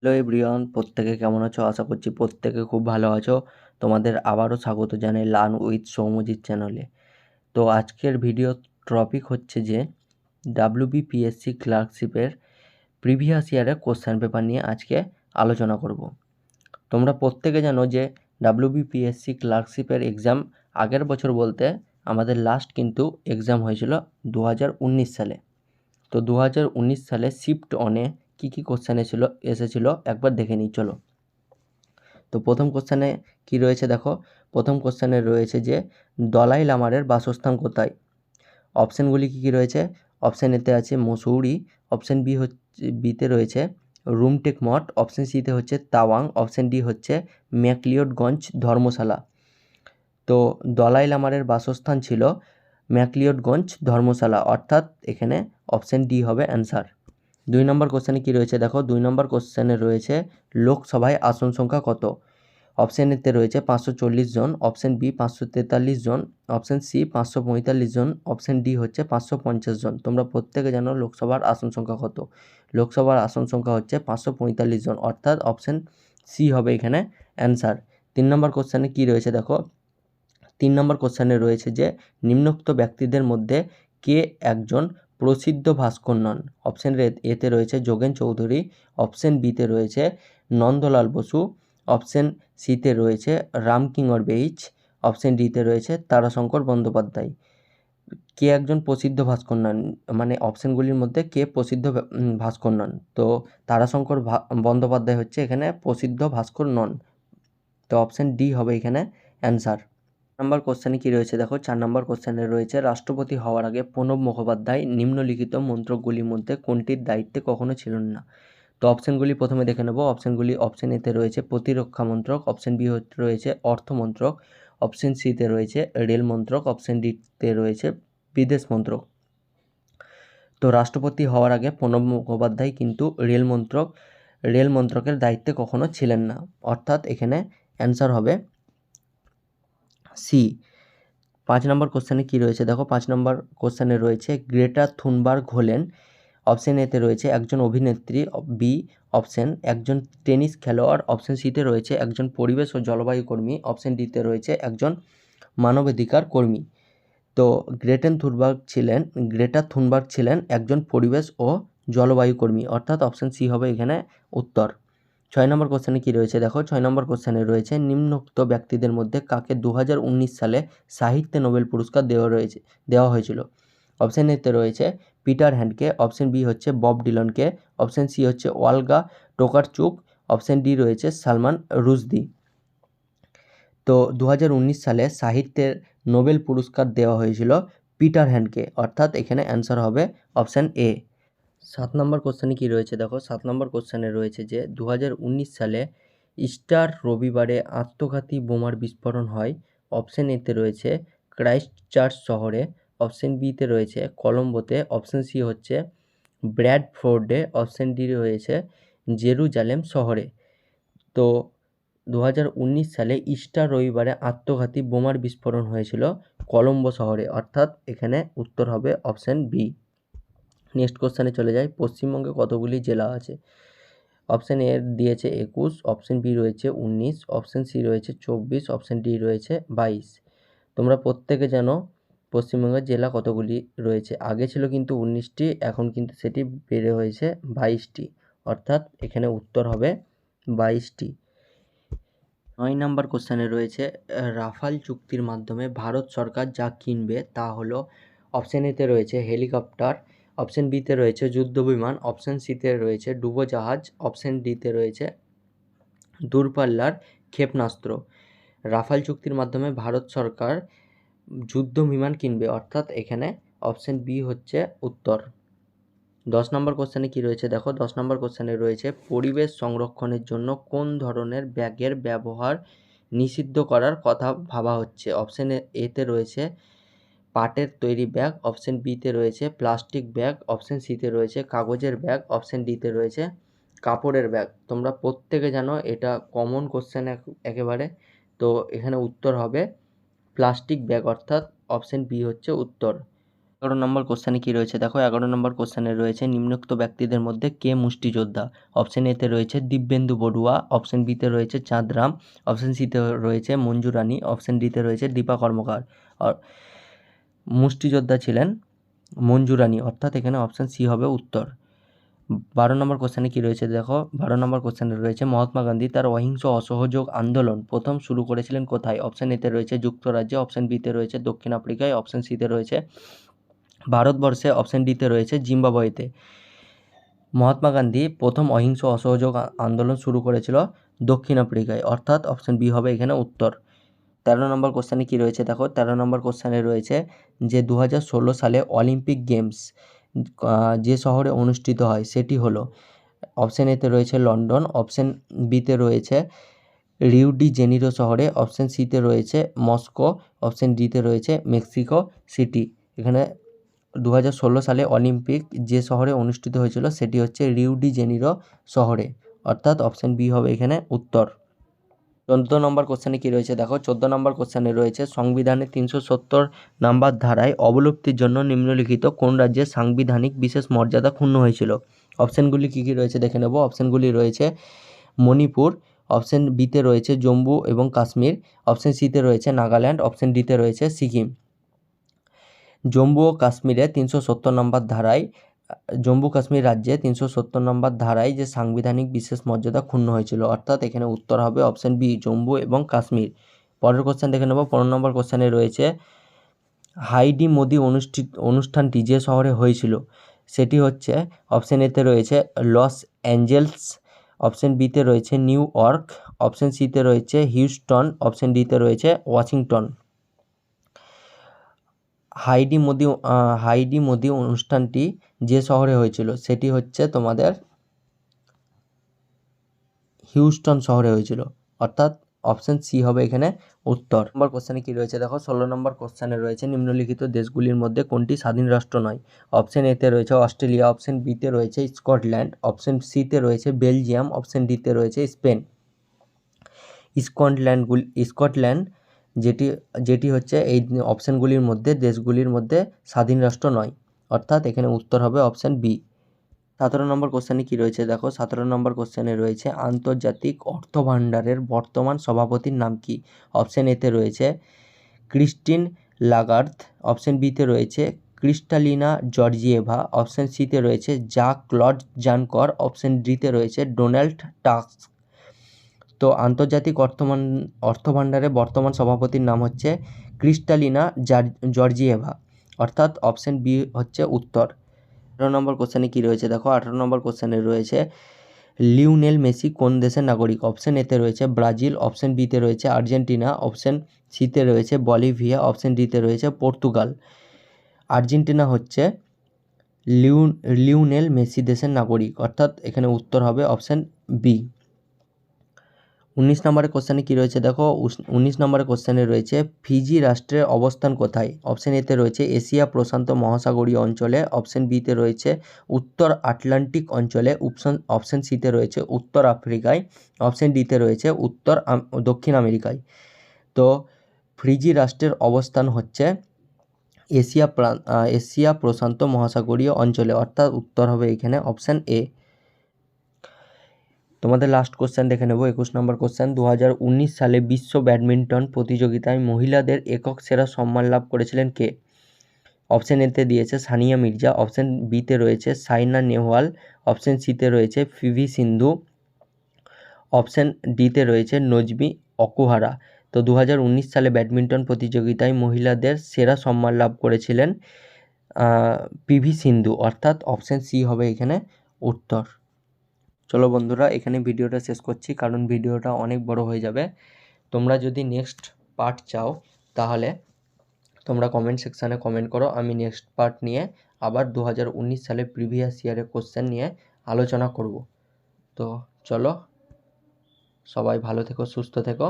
Hello everyone, প্রত্যেকে কেমন আছো? আশা করছি প্রত্যেকে খুব ভালো আছো। তোমাদের আবারও স্বাগত জানাই লার্ন উইথ সৌম্যজিৎ চ্যানেলে। তো আজকের ভিডিও টপিক হচ্ছে যে ডাব্লিউবিপিএসসি ক্লার্কশিপের প্রিভিয়াস ইয়ারের কোশ্চেন পেপার নিয়ে আজকে আলোচনা করব। তোমরা প্রত্যেকে জানো যে ডাব্লিউবিপিএসসি ক্লার্কশিপের এক্সাম আগের বছর বলতে আমাদের লাস্ট কিন্তু এক্সাম হয়েছিল 2019 সালে। তো 2019 সালে শিফট অনে কী কী কোশ্চেন এসেছিল একবার দেখে নিই চলো। তো প্রথম কোশ্চেনে কি রয়েছে দেখো। প্রথম কোশ্চেনে রয়েছে যে দলাই লামারের বাসস্থান কোথায়। অপশানগুলি কী কী রয়েছে? অপশান এতে আছে মসৌরি, অপশান বিতে রয়েছে রুমটেক মঠ, অপশান সিতে হচ্ছে তাওয়াং, অপশান ডি হচ্ছে ম্যাকলিওডগঞ্জ ধর্মশালা। তো দলাই লামারের বাসস্থান ছিল ম্যাকলিওডগঞ্জ ধর্মশালা, অর্থাৎ এখানে অপশান ডি হবে অ্যান্সার। 2 নম্বর কোশ্চেনে কী রয়েছে দেখো। 2 নম্বর কোশ্চেনে রয়েছে লোকসভায় আসন সংখ্যা কত। অপশান এতে রয়েছে 540 জন, অপশান বি 543 জন, অপশান সি 545 জন, অপশান ডি হচ্ছে 550 জন। তোমরা প্রত্যেকে জানো লোকসভার আসন সংখ্যা কত। লোকসভার আসন সংখ্যা হচ্ছে 545 জন, অর্থাৎ অপশান সি হবে এখানে অ্যান্সার। 3 নম্বর কোশ্চেনে কী রয়েছে দেখো। 3 নম্বর কোশ্চেনে রয়েছে যে নিম্নোক্ত ব্যক্তিদের মধ্যে কে একজন প্রসিদ্ধ ভাস্কর নন। অপশান এতে রয়েছে যোগেন চৌধুরী, অপশান বিতে রয়েছে নন্দলাল বসু, অপশান সিতে রয়েছে রামকিঙ্কর বেইজ, অপশান ডিতে রয়েছে তারাশঙ্কর বন্দ্যোপাধ্যায়। কে একজন প্রসিদ্ধ ভাস্কর নন, মানে অপশানগুলির মধ্যে কে প্রসিদ্ধ ভাস্কর নন। তো তারাশঙ্কর বন্দ্যোপাধ্যায় হচ্ছে এখানে প্রসিদ্ধ ভাস্কর নন। তো অপশান ডি হবে এখানে অ্যান্সার। নাম্বার কোশ্চেনে কী রয়েছে দেখো। 4 নম্বর কোশ্চেনে রয়েছে রাষ্ট্রপতি হওয়ার আগে প্রণব মুখোপাধ্যায় নিম্নলিখিত মন্ত্রকগুলির মধ্যে কোনটির দায়িত্বে কখনো ছিলেন না। তো অপশানগুলি প্রথমে দেখে নেব। অপশান এতে রয়েছে প্রতিরক্ষা মন্ত্রক, অপশান বি রয়েছে অর্থ মন্ত্রক, অপশান সিতে রয়েছে রেল মন্ত্রক, অপশান ডিতে রয়েছে বিদেশ মন্ত্রক। তো রাষ্ট্রপতি হওয়ার আগে প্রণব মুখোপাধ্যায় কিন্তু রেল মন্ত্রকের দায়িত্বে কখনো ছিলেন না, অর্থাৎ এখানে অ্যান্সার হবে সি। 5 নম্বর কোশ্চেনে কী রয়েছে দেখো। 5 নম্বর কোশ্চেনে রয়েছে গ্রেটা থুনবার্গ হলেন। অপশান এতে রয়েছে একজন অভিনেত্রী, বি অপশান একজন টেনিস খেলোয়াড়, অপশান সিতে রয়েছে একজন পরিবেশ ও জলবায়ু কর্মী, অপশান ডিতে রয়েছে একজন মানবাধিকার কর্মী। তো গ্রেটা থুনবার্গ ছিলেন একজন পরিবেশ ও জলবায়ু কর্মী, অর্থাৎ অপশান সি হবে এখানে উত্তর। 6 নম্বর কোশ্চেনে কী রয়েছে দেখো। 6 নম্বর কোশ্চেনে রয়েছে নিম্নোক্ত ব্যক্তিদের মধ্যে কাকে 2019 সালে সাহিত্যে নোবেল পুরস্কার দেওয়া হয়েছিল। অপশান এতে রয়েছে পিটার হ্যান্ডকে, অপশান বি হচ্ছে বব ডিলনকে, অপশান সি হচ্ছে ওয়ালগা টোকারচুক, অপশান ডি রয়েছে সালমান রুশদি। তো 2019 সালে সাহিত্যের নোবেল পুরস্কার দেওয়া হয়েছিল পিটার হ্যান্ডকে, অর্থাৎ এখানে অ্যান্সার হবে অপশান এ। 7 নম্বর কোশ্চেনে কী রয়েছে দেখো। 7 নম্বর কোশ্চেনে রয়েছে যে 2019 সালে ইস্টার রবিবারে আত্মঘাতী বোমার বিস্ফোরণ হয়। অপশান এতে রয়েছে ক্রাইস্টচার্চ শহরে, অপশান বিতে রয়েছে কলম্বোতে, অপশান সি হচ্ছে ব্র্যাডফোর্ডে, অপশান ডি রয়েছে জেরুজালেম শহরে। তো 2019 সালে ইস্টার রবিবারে আত্মঘাতী বোমার বিস্ফোরণ হয়েছিল কলম্বো শহরে, অর্থাৎ এখানে উত্তর হবে অপশান বি। নেক্সট কোশ্চেনে চলে যাই। পশ্চিমবঙ্গে কতগুলি জেলা আছে। অপশান এ দিয়েছে 21, অপশান বি রয়েছে 19, অপশান সি রয়েছে 24, অপশান ডি রয়েছে 22। তোমরা প্রত্যেকে জানো পশ্চিমবঙ্গের জেলা কতগুলি রয়েছে। আগে ছিল কিন্তু 19টি, এখন কিন্তু সেটি বেড়ে হয়েছে 22টি, অর্থাৎ এখানে উত্তর হবে 22টি। 9 নম্বর কোশ্চেনে রয়েছে রাফাল চুক্তির মাধ্যমে ভারত সরকার যা কিনবে তা হলো। অপশান এতে রয়েছে হেলিকপ্টার, অপশান বিতে রয়েছে যুদ্ধবিমান, অপশান সিতে রয়েছে ডুবোজাহাজ, অপশান ডিতে রয়েছে দূরপাল্লার ক্ষেপণাস্ত্র। রাফাল চুক্তির মাধ্যমে ভারত সরকার যুদ্ধ বিমান কিনবে, অর্থাৎ এখানে অপশান বি হচ্ছে উত্তর। 10 নম্বর কোশ্চেনে কী রয়েছে দেখো। 10 নম্বর কোশ্চেনে রয়েছে পরিবেশ সংরক্ষণের জন্য কোন ধরনের ব্যাগের ব্যবহার নিষিদ্ধ করার কথা ভাবা হচ্ছে। অপশান এতে রয়েছে পাটের তৈরি ব্যাগ, অপশান বিতে রয়েছে প্লাস্টিক ব্যাগ, অপশান সিতে রয়েছে কাগজের ব্যাগ, অপশান ডিতে রয়েছে কাপড়ের ব্যাগ। তোমরা প্রত্যেকে জানো এটা কমন কোশ্চেন একেবারে। তো এখানে উত্তর হবে প্লাস্টিক ব্যাগ, অর্থাৎ অপশান বি হচ্ছে উত্তর। 11 নম্বর কোশ্চেনে কী রয়েছে দেখো, 11 নম্বর কোশ্চেনে রয়েছে নিম্নোক্ত ব্যক্তিদের মধ্যে কে মুষ্টিযোদ্ধা। অপশন এতে রয়েছে দিব্যেন্দু বড়ুয়া, অপশন বিতে রয়েছে চাঁদরাম, অপশন সিতে রয়েছে মঞ্জু রানী, অপশন ডিতে রয়েছে দীপা কর্মকার। মুষ্টিযোদ্ধা ছিলেন মঞ্জু রানী, অর্থাৎ এখানে অপশন সি হবে উত্তর। 12 নম্বর কোশ্চেনে কী রয়েছে দেখো, 12 নম্বর কোশ্চেনে রয়েছে মহাত্মা গান্ধী তার অহিংস অসহযোগ আন্দোলন প্রথম শুরু করেছিলেন কোথায়। অপশন এতে রয়েছে যুক্তরাজ্যে, অপশন বিতে রয়েছে দক্ষিণ আফ্রিকায়, অপশন সিতে রয়েছে ভারতবর্ষে, অপশন ডিতে রয়েছে জিম্বাবুয়েতে। মহাত্মা গান্ধী প্রথম অহিংস অসহযোগ আন্দোলন শুরু করেছিল দক্ষিণ আফ্রিকায়, অর্থাৎ অপশন বি হবে এখানে উত্তর। 13 নম্বর কোশ্চেনে কী রয়েছে দেখো, 13 নম্বর কোশ্চেনে রয়েছে যে 2016 সালে অলিম্পিক গেমস যে শহরে অনুষ্ঠিত হয় সেটি হলো। অপশন এতে রয়েছে লন্ডন, অপশন বিতে রয়েছে রিও ডি জেনিরো শহরে, অপশন সিতে রয়েছে মস্কো, অপশন ডিতে রয়েছে মেক্সিকো সিটি। এখানে 2016 সালে অলিম্পিক যে শহরে অনুষ্ঠিত হয়েছিল সেটি হচ্ছে রিও ডি জেনিরো শহরে, অর্থাৎ অপশন বি হবে এখানে উত্তর। 14 নম্বর কোশ্চেনে কী রয়েছে দেখো, 14 নম্বর কোশ্চেনে রয়েছে সংবিধানের 370 নম্বর ধারায় অবলুপ্তির জন্য নিম্নলিখিত কোন রাজ্যের সাংবিধানিক বিশেষ মর্যাদা ক্ষুণ্ণ হয়েছিল। অপশানগুলি কী কী রয়েছে দেখে নেব। অপশানগুলি রয়েছে মণিপুর, অপশন বিতে রয়েছে জম্মু এবং কাশ্মীর, অপশন সিতে রয়েছে নাগাল্যান্ড, অপশন ডিতে রয়েছে সিকিম। জম্মু ও কাশ্মীরে 370 নম্বর ধারায়, জম্মু কাশ্মীর রাজ্যে 370 নম্বর ধারায় যে সাংবিধানিক বিশেষ মর্যাদা ক্ষুণ্ণ হয়েছিল, অর্থাৎ এখানে উত্তর হবে অপশন বি জম্মু এবং কাশ্মীর। পরের কোশ্চেন দেখে নেব। 15 নম্বর কোশ্চেনে রয়েছে হাইডি মোদি অনুষ্ঠানটি যে শহরে হয়েছিল সেটি হচ্ছে। অপশন এতে রয়েছে লস অ্যাঞ্জেলস, অপশন বিতে রয়েছে নিউ ইয়র্ক, অপশন সিতে রয়েছে হিউস্টন, অপশন ডিতে রয়েছে ওয়াশিংটন। হাইডি মোদি অনুষ্ঠানটি যে শহরে হয়েছিল সেটি হচ্ছে তোমাদের হিউস্টন শহরে হয়েছিল, অর্থাৎ অপশন সি হবে এখানে উত্তর। নম্বর কোশ্চেনে কী রয়েছে দেখো, 16 নম্বর কোশ্চেনে রয়েছে নিম্নলিখিত দেশগুলির মধ্যে কোনটি স্বাধীন রাষ্ট্র নয়। অপশন এতে রয়েছে অস্ট্রেলিয়া, অপশন বিতে রয়েছে স্কটল্যান্ড, অপশন সিতে রয়েছে বেলজিয়াম, অপশন ডিতে রয়েছে স্পেন। স্কটল্যান্ড যেটি হচ্ছে এই অপশানগুলির মধ্যে দেশগুলির মধ্যে স্বাধীন রাষ্ট্র নয়, অর্থাৎ এখানে উত্তর হবে অপশান বি। 17 নম্বর কোশ্চেনে কী রয়েছে দেখো, 17 নম্বর কোশ্চেনে রয়েছে আন্তর্জাতিক অর্থভাণ্ডারের বর্তমান সভাপতির নাম কি। অপশান এতে রয়েছে ক্রিস্টিন লাগার্দ, অপশান বিতে রয়েছে ক্রিস্টালিনা জর্জিয়েভা, অপশান সিতে রয়েছে জ্যাক ক্লড জানকর, অপশান ডিতে রয়েছে ডোনাল্ড টাস্ক। তো আন্তর্জাতিক অর্থভাণ্ডারের বর্তমান সভাপতির নাম হচ্ছে ক্রিস্টালিনা জর্জিয়েভা, অর্থাৎ অপশান বি হচ্ছে উত্তর। 18 নম্বর কোশ্চেনে কী রয়েছে দেখো, 18 নম্বর কোশ্চেনে রয়েছে লিওনেল মেসি কোন দেশের নাগরিক। অপশান এতে রয়েছে ব্রাজিল, অপশান বিতে রয়েছে আর্জেন্টিনা, অপশান সিতে রয়েছে বলিভিয়া, অপশান ডিতে রয়েছে পর্তুগাল। আর্জেন্টিনা হচ্ছে লিওনেল মেসি দেশের নাগরিক, অর্থাৎ এখানে উত্তর হবে অপশান বি। 19 নম্বরের কোশ্চেনে কী রয়েছে দেখো, 19 নম্বরের কোশ্চেনে রয়েছে ফিজি রাষ্ট্রের অবস্থান কোথায়। অপশান এতে রয়েছে এশিয়া প্রশান্ত মহাসাগরীয় অঞ্চলে, অপশান বিতে রয়েছে উত্তর আটলান্টিক অঞ্চলে, অপশান সিতে রয়েছে উত্তর আফ্রিকায়, অপশান ডিতে রয়েছে দক্ষিণ আমেরিকায়। তো ফিজি রাষ্ট্রের অবস্থান হচ্ছে এশিয়া প্রশান্ত মহাসাগরীয় অঞ্চলে, অর্থাৎ উত্তর হবে এখানে অপশান এ। তোমাদের লাস্ট কোশ্চেন দেখে নেব। 21 নম্বর কোশ্চেন, 2019 সালে বিশ্ব ব্যাডমিন্টন প্রতিযোগিতায় মহিলাদের একক সেরা সম্মান লাভ করেছিলেন কে। অপশান এতে দিয়েছে সানিয়া মির্জা, অপশান বিতে রয়েছে সাইনা নেহওয়াল, অপশান সিতে রয়েছে পিভি সিন্ধু, অপশান ডিতে রয়েছে নজমি অকুহারা। তো 2019 সালে ব্যাডমিন্টন প্রতিযোগিতায় মহিলাদের সেরা সম্মান লাভ করেছিলেন পিভি সিন্ধু, অর্থাৎ অপশান সি হবে এখানে উত্তর। চলো বন্ধুরা, এখানে ভিডিওটা শেষ করছি কারণ ভিডিওটা অনেক বড় হয়ে যাবে। তোমরা যদি নেক্সট পার্ট চাও তাহলে তোমরা কমেন্ট সেকশানে কমেন্ট করো, আমি নেক্সট পার্ট নিয়ে আবার 2019 সালে প্রিভিয়াস ইয়ারের কোশ্চেন নিয়ে আলোচনা করব। তো চলো, সবাই ভালো থেকো, সুস্থ থেকো।